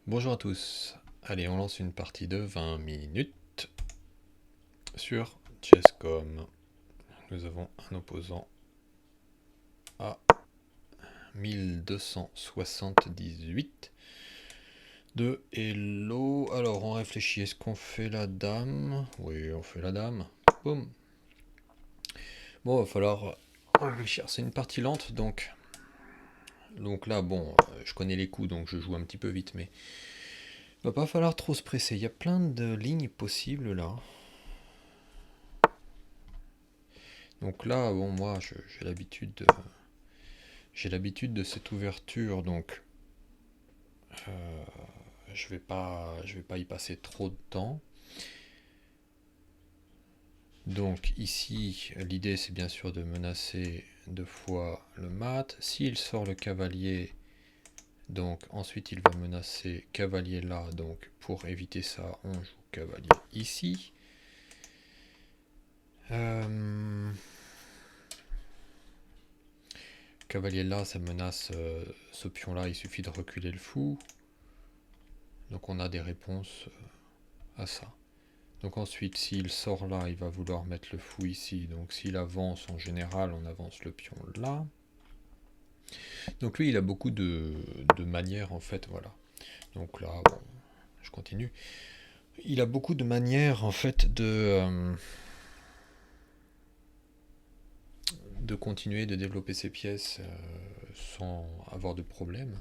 Bonjour à tous. Allez, on lance une partie de 20 minutes sur Chesscom. Nous avons un opposant à 1278 de Hello. Alors, on réfléchit. Est-ce qu'on fait la dame? Oui, on fait la dame. Boum. Bon, il va falloir réfléchir. C'est une partie lente, donc là, bon, je connais les coups, donc je joue un petit peu vite, mais il va pas falloir trop se presser. Il y a plein de lignes possibles là. Donc là, bon, moi, j'ai l'habitude de cette ouverture, donc euh, je vais pas y passer trop de temps. Donc ici, l'idée c'est bien sûr de menacer deux fois le mat. S'il sort le cavalier, donc ensuite il va menacer cavalier là. Donc pour éviter ça, on joue cavalier ici. Cavalier là, ça menace ce pion là. Il suffit de reculer le fou. Donc on a des réponses à ça. Donc ensuite, s'il sort là, il va vouloir mettre le fou ici. Donc s'il avance, en général, on avance le pion là. Donc lui, il a beaucoup de manières, en fait, voilà. Donc là, bon, je continue. Il a beaucoup de manières, en fait, de continuer de développer ses pièces sans avoir de problème.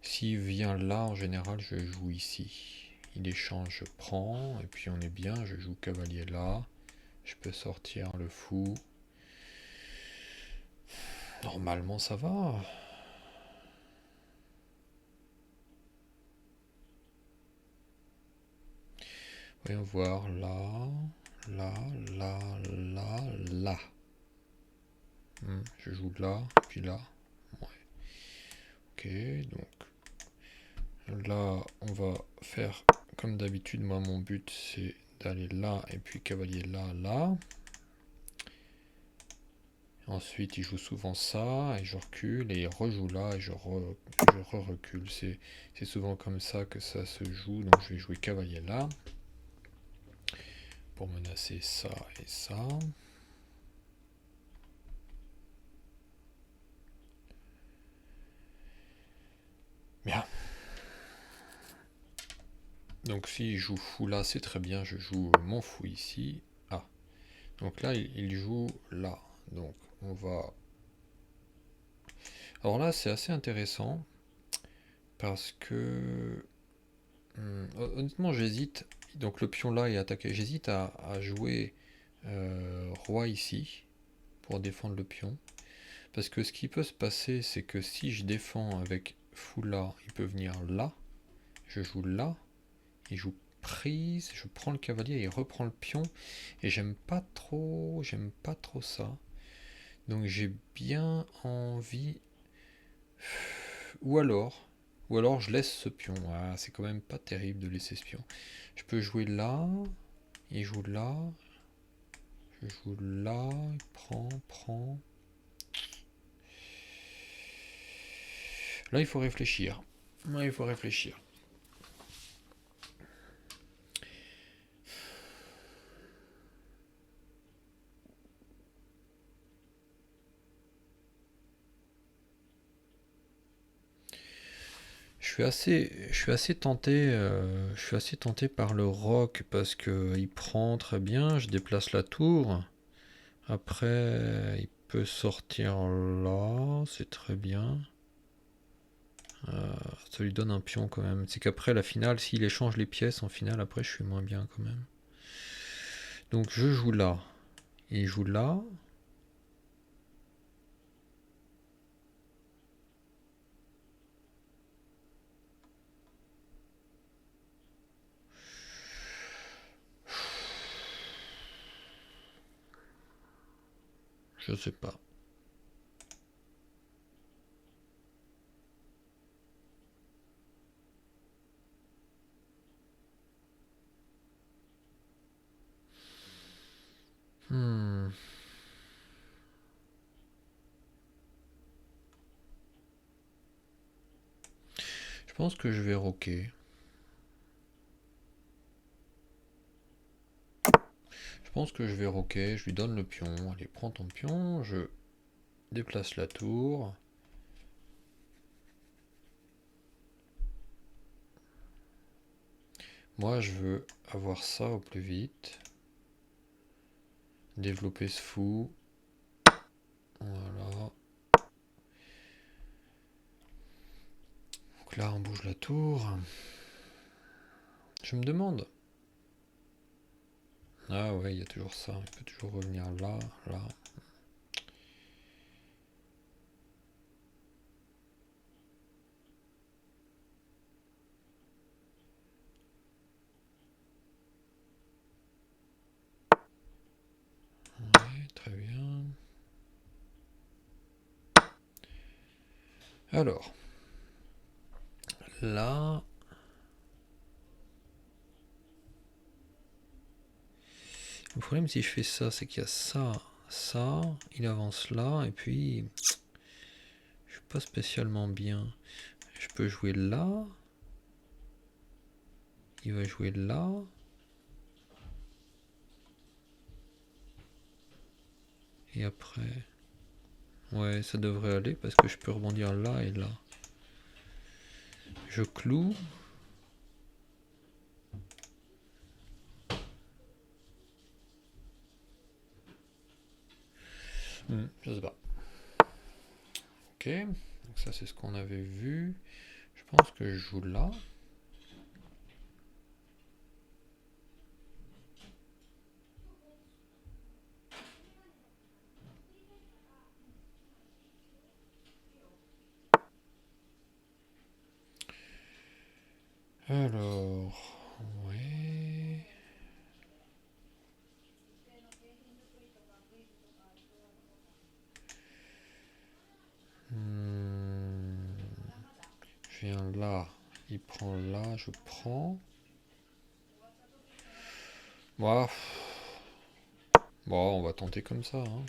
S'il vient là, en général, je joue ici. Il échange, je prends, et puis on est bien, je joue cavalier là. Je peux sortir le fou. Normalement, ça va. Voyons voir, là, là, là, là, là. Je joue là, puis là. Ouais. Ok, donc là, on va faire comme d'habitude. Moi, mon but, c'est d'aller là, et puis cavalier là, là. Ensuite, il joue souvent ça, et je recule, et il rejoue là, et je recule. C'est souvent comme ça que ça se joue, donc je vais jouer cavalier là, pour menacer ça et ça. Bien. Donc si je joue fou là, c'est très bien, je joue mon fou ici. Ah, donc là, il joue là. Donc on va... Alors là, c'est assez intéressant, parce que... honnêtement, j'hésite. Donc le pion là est attaqué. J'hésite à jouer roi ici, pour défendre le pion. Parce que ce qui peut se passer, c'est que si je défends avec fou là, il peut venir là. Je joue là. Il joue prise, je prends le cavalier et il reprend le pion. Et j'aime pas trop ça. Donc j'ai bien envie. Ou alors je laisse ce pion. Ah, c'est quand même pas terrible de laisser ce pion. Je peux jouer là, il joue là, je joue là, il prend. Là il faut réfléchir. Là il faut réfléchir. Je suis assez tenté par le roc parce que il prend très bien. Je déplace la tour. Après, il peut sortir là, c'est très bien. Ça lui donne un pion quand même. C'est qu'après la finale, s'il échange les pièces en finale, après je suis moins bien quand même. Donc je joue là. Il joue là. Je sais pas. Hmm. Je Je pense que je vais roquer. Je pense que je vais roquer, je lui donne le pion. Allez, prends ton pion, je déplace la tour. Moi, je veux avoir ça au plus vite. Développer ce fou. Voilà. Donc là, on bouge la tour. Je me demande. Ah ouais, il y a toujours ça. Il peut toujours revenir là, là. Ouais, très bien. Alors, là... Le problème si je fais ça, c'est qu'il y a ça, ça, il avance là, et puis... Je suis pas spécialement bien. Je peux jouer là. Il va jouer là. Et après... Ouais, ça devrait aller, parce que je peux rebondir là et là. Je cloue. Je sais pas. Ok, donc ça c'est ce qu'on avait vu. Je pense que je joue là. Alors, ouais. Je viens là, il prend là, je prends. Bon, on va tenter comme ça. Hein.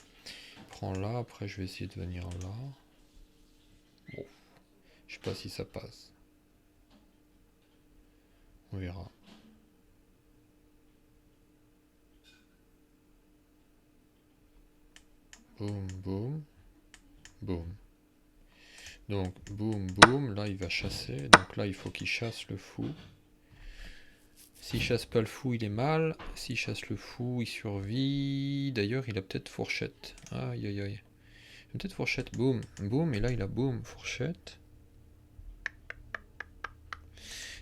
Il prend là, après je vais essayer de venir là. Bon, je sais pas si ça passe. On verra. Boum, boum, boum. Donc, boum, boum, là il va chasser. Donc là il faut qu'il chasse le fou. S'il chasse pas le fou, il est mal. S'il chasse le fou, il survit. D'ailleurs, il a peut-être fourchette. Aïe, aïe, aïe. Il a peut-être fourchette, boum, boum. Et là, il a boum, fourchette.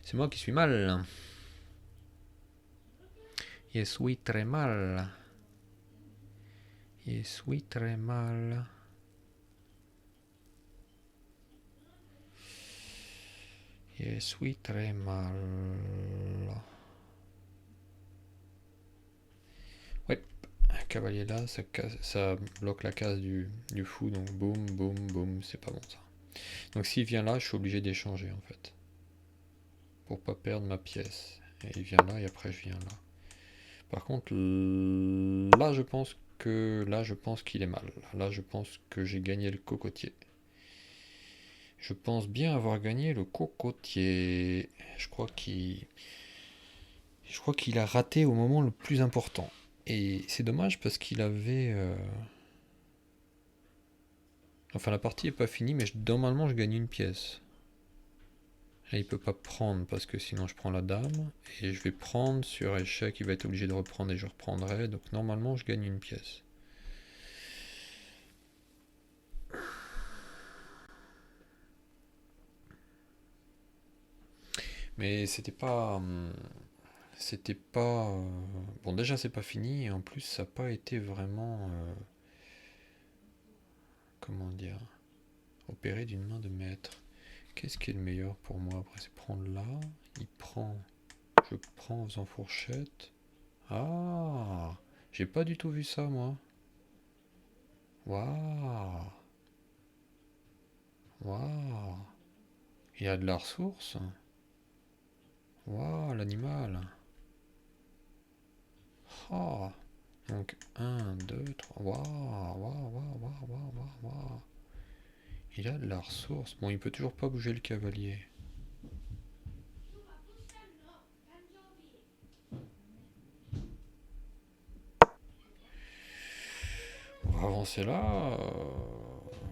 C'est moi qui suis mal. Je suis très mal. Je suis très mal. Je suis très mal. Ouais, cavalier là, ça bloque la case du fou, donc boum, boum, boum, c'est pas bon ça. Donc s'il vient là, je suis obligé d'échanger en fait. Pour pas perdre ma pièce. Et il vient là et après je viens là. Par contre, là je pense qu'il est mal. Là je pense que j'ai gagné le cocotier. Je pense bien avoir gagné le cocotier. Je crois qu'il a raté au moment le plus important. Et c'est dommage parce qu'il avait... Enfin, la partie est pas finie, mais normalement, je gagne une pièce. Et il peut pas prendre parce que sinon, je prends la dame. Et je vais prendre sur échec, il va être obligé de reprendre et je reprendrai. Donc, normalement, je gagne une pièce. Mais c'était pas... C'était pas... Bon, déjà, c'est pas fini. Et en plus, ça n'a pas été vraiment... Comment dire, opérer d'une main de maître. Qu'est-ce qui est le meilleur pour moi après? C'est prendre là, il prend, je prends en faisant fourchette. Ah, j'ai pas du tout vu ça moi. Waouh, waouh, il y a de la ressource. Waouh, l'animal. Ah, donc 1, 2, 3. Waouh, waouh, waouh, waouh, waouh, waouh. Il a de la ressource. Bon, il peut toujours pas bouger le cavalier. avancer là,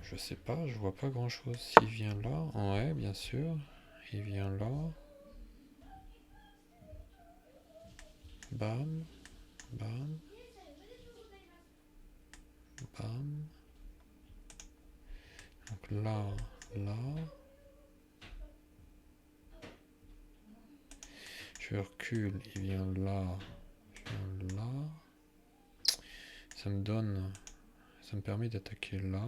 je sais pas, je vois pas grand chose. S'il vient là, ouais, bien sûr. Il vient là. Bam, bam, bam. Donc là, là. Je recule, il vient là, je viens là. Ça me permet d'attaquer là.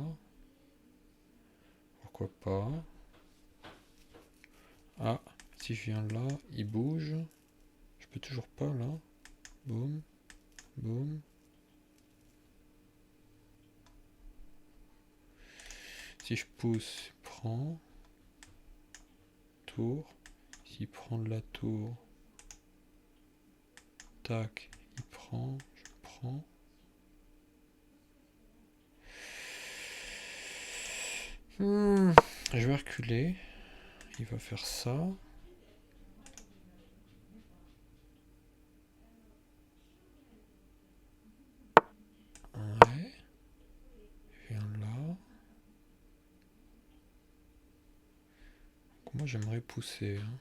Pourquoi pas. Ah, si je viens là, il bouge. Je peux toujours pas là. Boum, boum. Si je pousse, il prend. Tour. S'il prend de la tour. Tac, il prend. Je prends. Je vais reculer. Il va faire ça. Ouais. Je viens là. Moi j'aimerais pousser. Hein.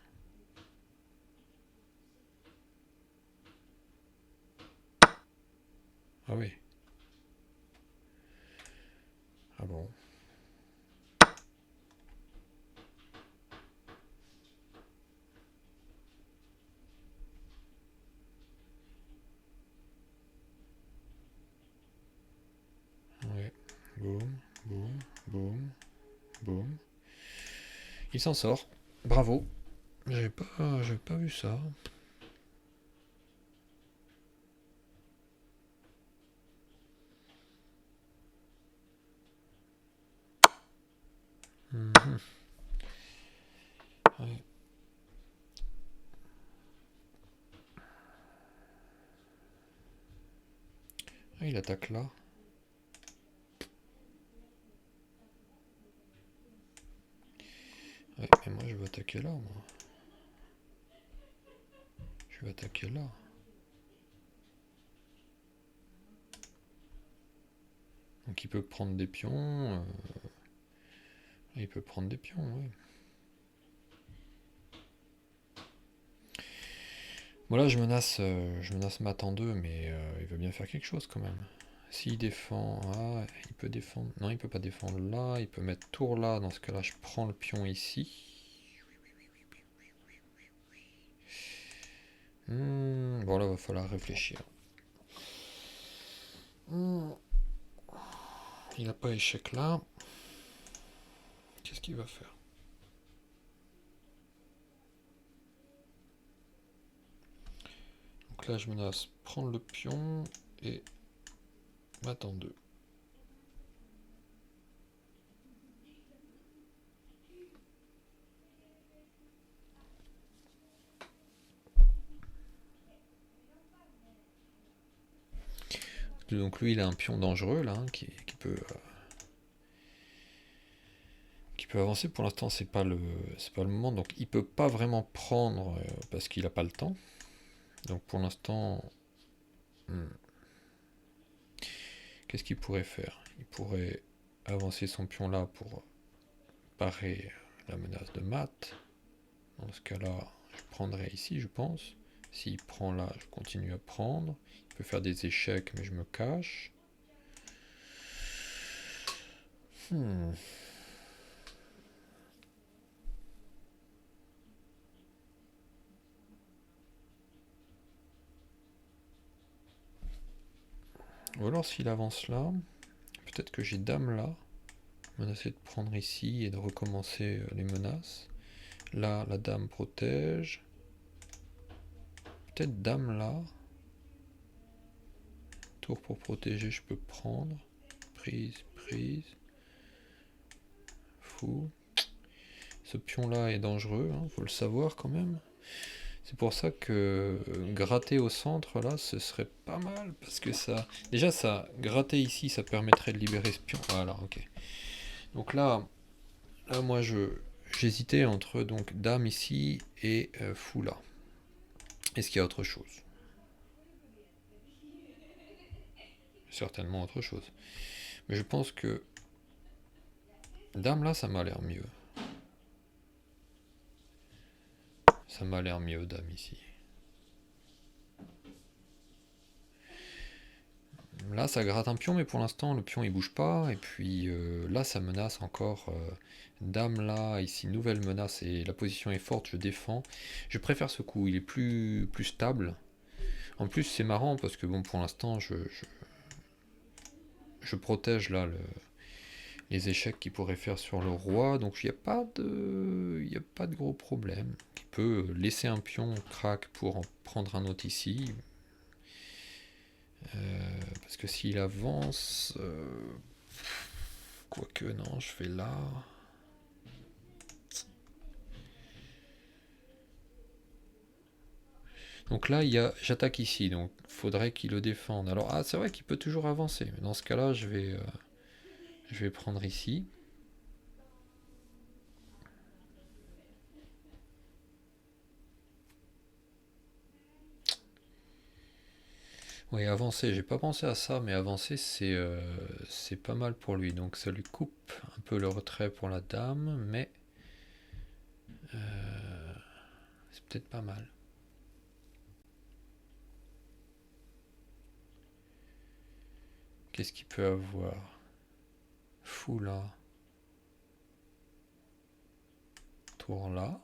Ah oui. Ah bon. Ouais. Boum, boum, boum, boum. Il s'en sort. Bravo. J'avais pas vu ça. Mhm. Ouais. Ah, il attaque là. Ouais, mais moi je veux attaquer là, moi. Je veux attaquer là. Donc il peut prendre des pions. Il peut prendre des pions, oui. Bon là je menace mat en 2, mais il veut bien faire quelque chose quand même. S'il défend, ah, il peut défendre. Non, il peut pas défendre là. Il peut mettre tour là. Dans ce cas-là, je prends le pion ici. Bon là, va falloir réfléchir. Il n'a pas échec là. Qu'est-ce qu'il va faire? Donc là, je menace prendre le pion et mat en 2. Donc lui, il a un pion dangereux là, hein, qui peut avancer. Pour l'instant, c'est pas le moment. Donc il peut pas vraiment prendre parce qu'il a pas le temps. Donc pour l'instant, qu'est-ce qu'il pourrait faire? Il pourrait avancer son pion là pour parer la menace de mat. Dans ce cas-là, je prendrai ici, je pense. S'il prend là, je continue à prendre. Il peut faire des échecs, mais je me cache. Ou alors s'il avance là, peut-être que j'ai dame là. Menacer de prendre ici et de recommencer les menaces. Là, la dame protège. Peut-être dame là. Tour pour protéger, je peux prendre. Prise, prise. Fou. Ce pion là est dangereux, hein, faut le savoir quand même. C'est pour ça que gratter au centre là, ce serait pas mal. Parce que ça. Déjà, ça. Gratter ici, ça permettrait de libérer ce pion. Voilà, ok. Donc là moi j'hésitais entre donc dame ici et fou là. Est-ce qu'il y a autre chose? Certainement autre chose. Mais je pense que dame là, ça m'a l'air mieux. Ça m'a l'air mieux, dame ici. Là, ça gratte un pion, mais pour l'instant, le pion il bouge pas. Et puis là, ça menace encore. Dame là, ici, nouvelle menace. Et la position est forte, je défends. Je préfère ce coup, il est plus stable. En plus, c'est marrant parce que bon, pour l'instant, je protège là les échecs qu'il pourrait faire sur le roi. Donc il n'y a pas de gros problème. Il peut laisser un pion crack pour en prendre un autre ici. Parce que s'il avance... quoique, non, je fais là... Donc là, j'attaque ici, donc il faudrait qu'il le défende. Alors, ah, c'est vrai qu'il peut toujours avancer. Mais dans ce cas-là, je vais prendre ici. Oui, avancer, j'ai pas pensé à ça, mais avancer, c'est pas mal pour lui. Donc ça lui coupe un peu le retrait pour la dame, mais c'est peut-être pas mal. Qu'est-ce qu'il peut avoir? Fou là. Tour là.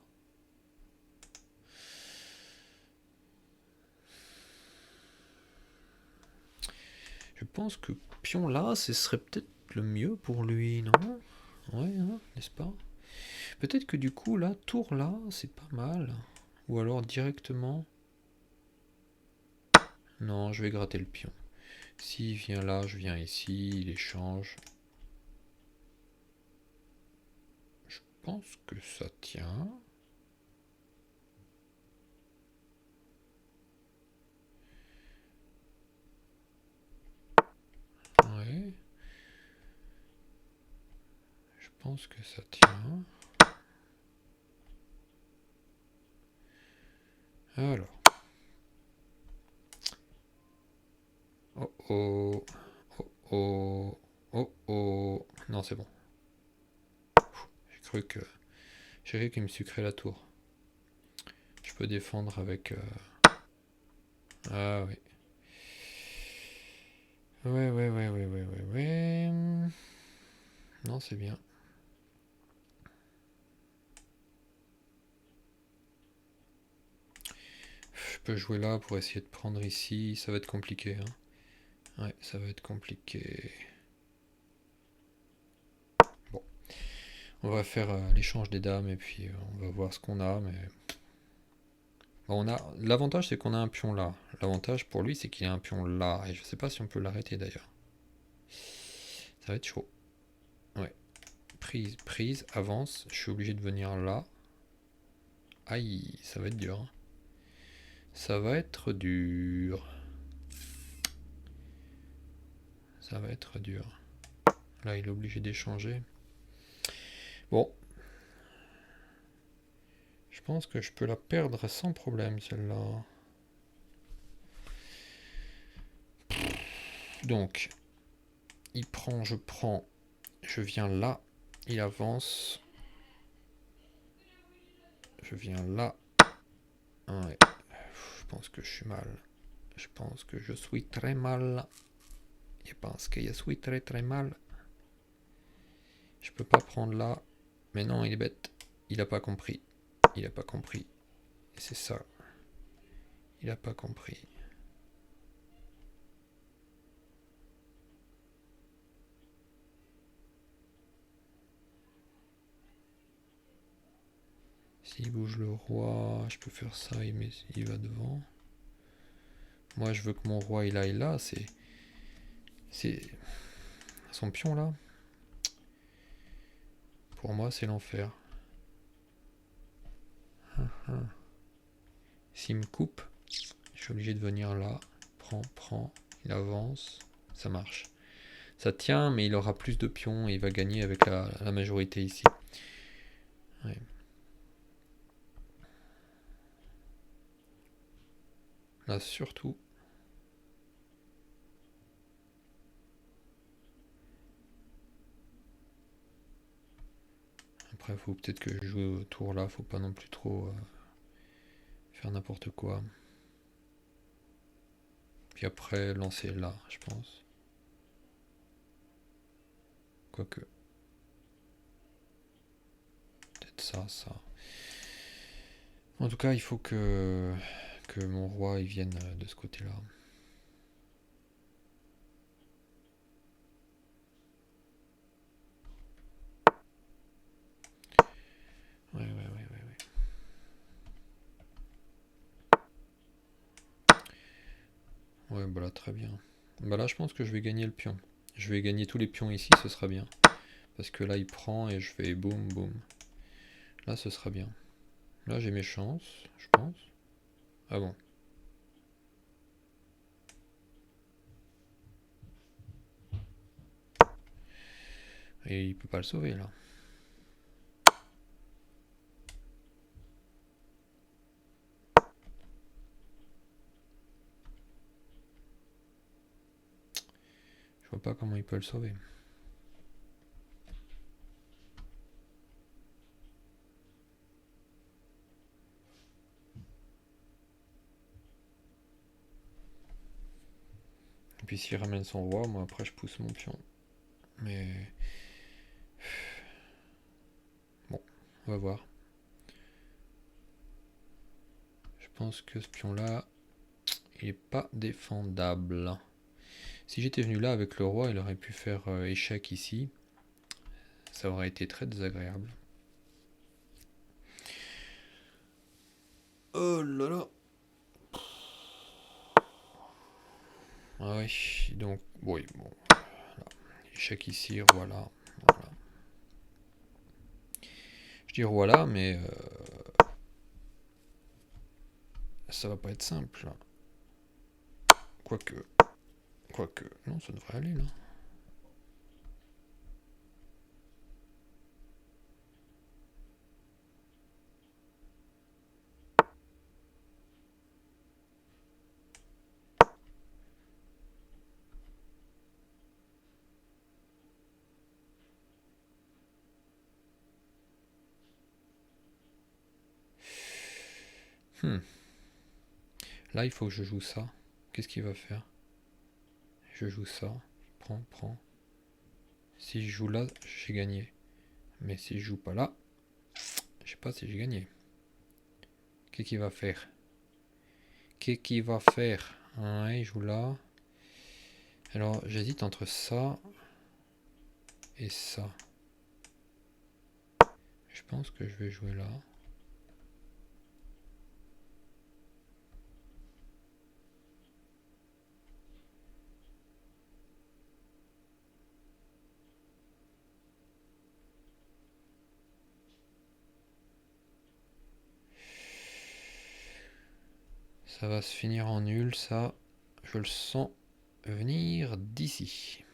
Je pense que pion là, ce serait peut-être le mieux pour lui, non? Ouais, hein, n'est-ce pas? Peut-être que du coup, là, tour là, c'est pas mal. Ou alors directement... Non, je vais gratter le pion. S'il vient là, je viens ici, il échange. Je pense que ça tient. Ouais. Je pense que ça tient. Alors. Oh oh. Oh oh. Oh oh. Non, c'est bon. J'ai cru qu'il me sucrait la tour. Je peux défendre avec... Ah oui. Ouais. Non, c'est bien. Je peux jouer là pour essayer de prendre ici. Ça va être compliqué. Hein. Ouais, ça va être compliqué. Bon. On va faire l'échange des dames et puis on va voir ce qu'on a. Mais bon, l'avantage, c'est qu'on a un pion là. L'avantage pour lui, c'est qu'il a un pion là. Et je sais pas si on peut l'arrêter d'ailleurs. Ça va être chaud. Ouais. Prise, avance. Je suis obligé de venir là. Aïe, ça va être dur. Hein. Ça va être dur. Ça va être dur. Là, il est obligé d'échanger. Bon. Je pense que je peux la perdre sans problème, celle-là. Donc, il prend, je prends. Je viens là. Il avance. Je viens là. Ouais. Je pense que je suis mal. Je pense que je suis très mal. Je pense que je suis très très mal. Je peux pas prendre là. Mais non, il est bête. Il a pas compris. Il a pas compris. Et c'est ça. Il a pas compris. S'il bouge le roi, je peux faire ça, il va devant. Moi, je veux que mon roi il aille là, c'est son pion là. Pour moi, c'est l'enfer. S'il me coupe, je suis obligé de venir là. Prends, il avance, ça marche. Ça tient, mais il aura plus de pions et il va gagner avec la majorité ici. Ouais. Là, surtout. Après, faut peut-être que je joue au tour là, faut pas non plus trop faire n'importe quoi. Puis après, lancer là, je pense. Quoique. Peut-être ça. En tout cas, il faut que mon roi il vienne de ce côté-là. Ouais. Ouais, bah là, très bien. Bah là, je pense que je vais gagner le pion. Je vais gagner tous les pions ici, ce sera bien. Parce que là, il prend et je fais boum, boum. Là, ce sera bien. Là, j'ai mes chances, je pense. Ah bon. Et il peut pas le sauver, là. Je vois pas comment il peut le sauver. Et puis s'il ramène son roi, moi après je pousse mon pion. Mais... Bon, on va voir. Je pense que ce pion-là, il est pas défendable. Si j'étais venu là avec le roi, il aurait pu faire échec ici. Ça aurait été très désagréable. Oh là là. Ah oui, donc, oui, bon. Voilà. Échec ici, roi là. Voilà. Je dis roi là, mais ça va pas être simple. Quoique. Non, ça devrait aller là. Là, il faut que je joue ça. Qu'est-ce qu'il va faire? Je joue ça. Prends. Si je joue là, j'ai gagné. Mais si je joue pas là, je sais pas si j'ai gagné. Qu'est-ce qu'il va faire? Ouais, il joue là. Alors, j'hésite entre ça et ça. Je pense que je vais jouer là. Ça va se finir en nul, ça. Je le sens venir d'ici.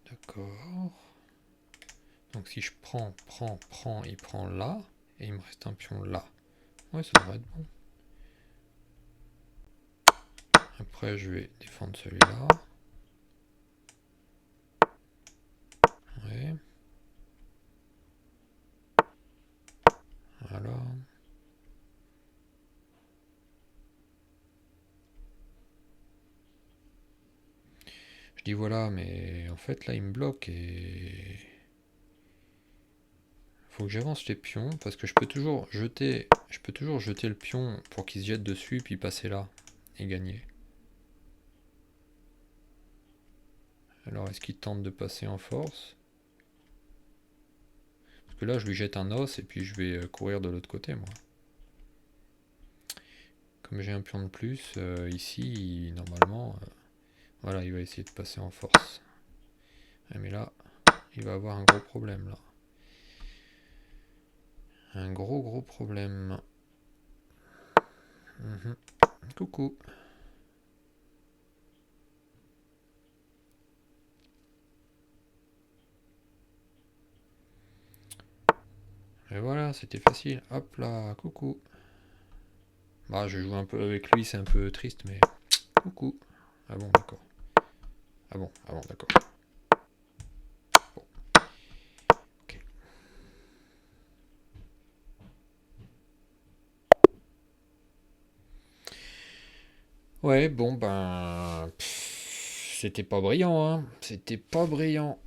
D'accord. Donc si je prends, il prend là. Et il me reste un pion là. Ouais, ça devrait être bon. Après, je vais défendre celui-là. Ouais. Voilà. Je dis voilà, mais en fait là il me bloque et... Faut que j'avance les pions parce que je peux toujours jeter le pion pour qu'il se jette dessus puis passer là et gagner. Alors est-ce qu'il tente de passer en force? Parce que là je lui jette un os et puis je vais courir de l'autre côté moi. Comme j'ai un pion de plus, ici, normalement, voilà, il va essayer de passer en force. Ouais, mais là, il va avoir un gros problème, là. Un gros problème. Coucou. Et voilà, c'était facile. Hop là, coucou. Bah, je joue un peu avec lui, c'est un peu triste, mais... Coucou. Ah bon, d'accord. Ah bon, d'accord. Bon, ok. Ouais, bon, ben... c'était pas brillant, hein. C'était pas brillant.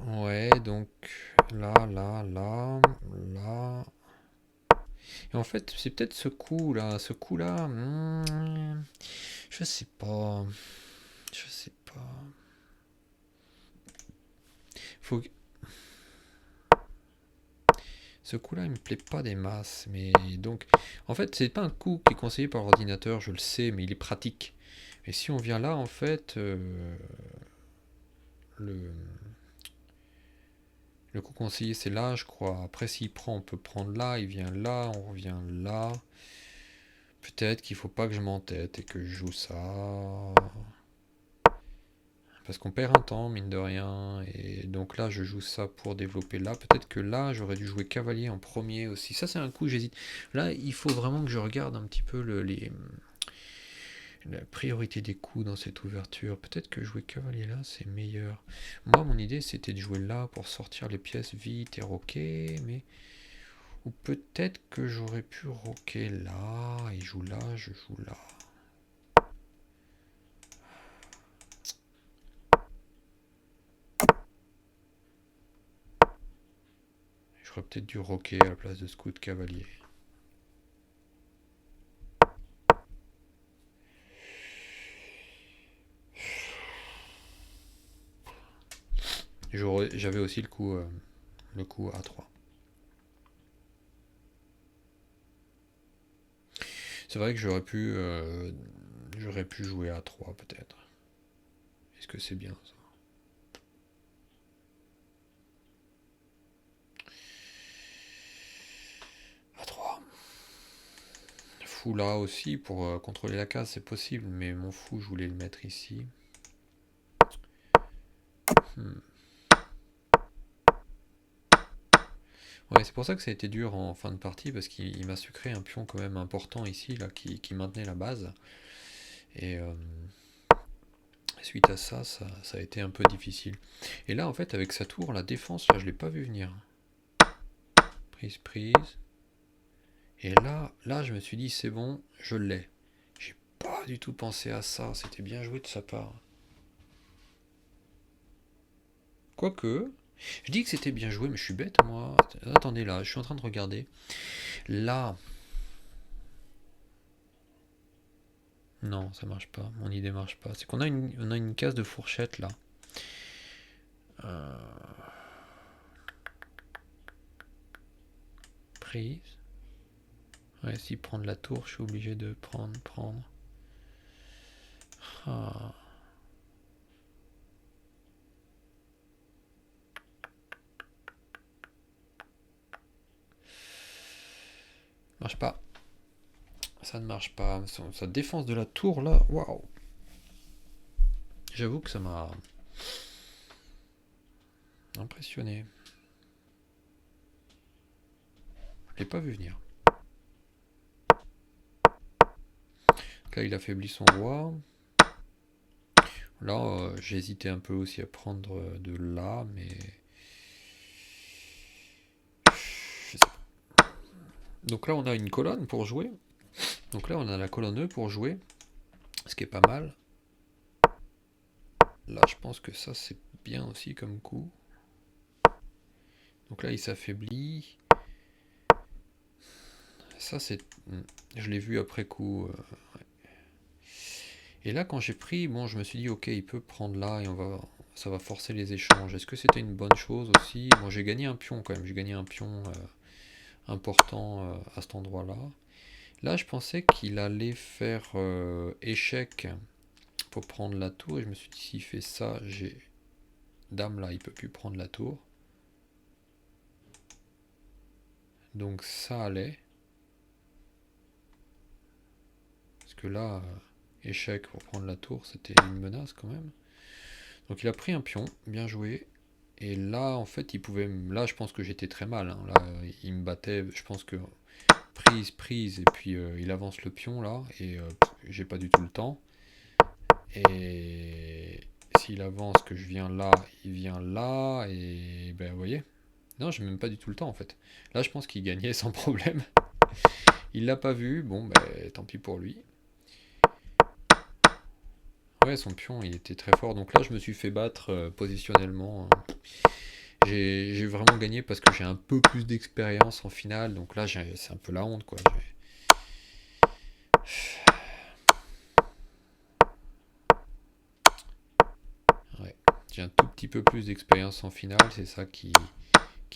Ouais, donc... là... Et en fait, c'est peut-être ce coup-là. Ce coup-là... je sais pas. Je sais pas. Faut... Ce coup-là, il me plaît pas des masses. Mais donc... En fait, c'est pas un coup qui est conseillé par l'ordinateur, je le sais, mais il est pratique. Et si on vient là, en fait... le... Le coup conseillé, c'est là, je crois. Après, s'il prend, on peut prendre là. Il vient là, on revient là. Peut-être qu'il faut pas que je m'entête et que je joue ça. Parce qu'on perd un temps, mine de rien. Et donc là, je joue ça pour développer là. Peut-être que là, j'aurais dû jouer cavalier en premier aussi. Ça, c'est un coup, j'hésite. Là, il faut vraiment que je regarde un petit peu la priorité des coups dans cette ouverture. Peut-être que jouer cavalier là, c'est meilleur. Moi, mon idée, c'était de jouer là pour sortir les pièces vite et roquer. Mais... Ou peut-être que j'aurais pu roquer là. Il joue là, je joue là. J'aurais peut-être dû roquer à la place de ce coup de cavalier. J'avais aussi le coup A3. C'est vrai que j'aurais pu jouer A3 peut-être. Est-ce que c'est bien ça? A3. Fou là aussi pour contrôler la case, c'est possible, mais mon fou, je voulais le mettre ici. Hmm. Ouais, c'est pour ça que ça a été dur en fin de partie, parce qu'il m'a sucré un pion quand même important ici, là, qui maintenait la base. Et suite à ça, ça a été un peu difficile. Et là, en fait, avec sa tour, la défense, là, je l'ai pas vu venir. Prise, prise. Et là, je me suis dit, c'est bon, je l'ai. J'ai pas du tout pensé à ça, c'était bien joué de sa part. Quoique, je dis que c'était bien joué, mais je suis bête, moi. Attendez, là, je suis en train de regarder. Là, non, ça marche pas, mon idée marche pas. C'est qu'on a une case de fourchette, là. Euh, Prise. Ouais, si prendre la tour, je suis obligé de prendre. Ah. Marche pas. Ça ne marche pas. Sa défense de la tour, là, waouh. J'avoue que ça m'a impressionné. Je l'ai pas vu venir. Donc là, il affaiblit son roi. Là, j'ai hésité un peu aussi à prendre de là, mais... Je sais pas. Donc là, on a une colonne pour jouer. Donc là, on a la colonne E pour jouer. Ce qui est pas mal. Là, je pense que ça, c'est bien aussi comme coup. Donc là, il s'affaiblit. Ça, c'est... Je l'ai vu après coup. Et là, quand j'ai pris, bon, je me suis dit, ok, il peut prendre là et ça va forcer les échanges. Est-ce que c'était une bonne chose aussi? Bon, j'ai gagné un pion quand même. J'ai gagné un pion important à cet endroit-là. Là, je pensais qu'il allait faire échec pour prendre la tour. Et je me suis dit, s'il fait ça, j'ai dame là, il peut plus prendre la tour. Donc ça allait. Parce que là, échec pour prendre la tour, c'était une menace quand même. Donc il a pris un pion, bien joué. Et là, en fait, il pouvait... Là, je pense que j'étais très mal, hein. Là, il me battait. Je pense que prise, et puis il avance le pion là, et j'ai pas du tout le temps. Et s'il avance, que je viens là, il vient là, et ben vous voyez. Non, j'ai même pas du tout le temps en fait. Là, je pense qu'il gagnait sans problème. Il l'a pas vu, bon, ben tant pis pour lui. Ouais, son pion, il était très fort. Donc là, je me suis fait battre positionnellement. J'ai vraiment gagné parce que j'ai un peu plus d'expérience en finale. Donc là, c'est un peu la honte, quoi. Ouais. J'ai un tout petit peu plus d'expérience en finale. C'est ça qui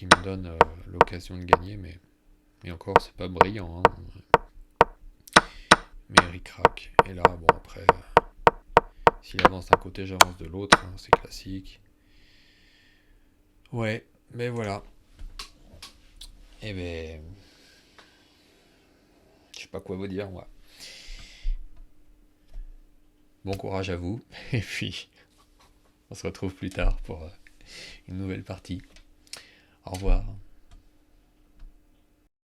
me donne l'occasion de gagner. Mais encore, c'est pas brillant, hein. Mais ric-rac. Et là, bon, après, s'il avance d'un côté, j'avance de l'autre, hein, c'est classique. Ouais, mais voilà. Et ben, je sais pas quoi vous dire, moi. Bon courage à vous. Et puis, on se retrouve plus tard pour une nouvelle partie. Au revoir.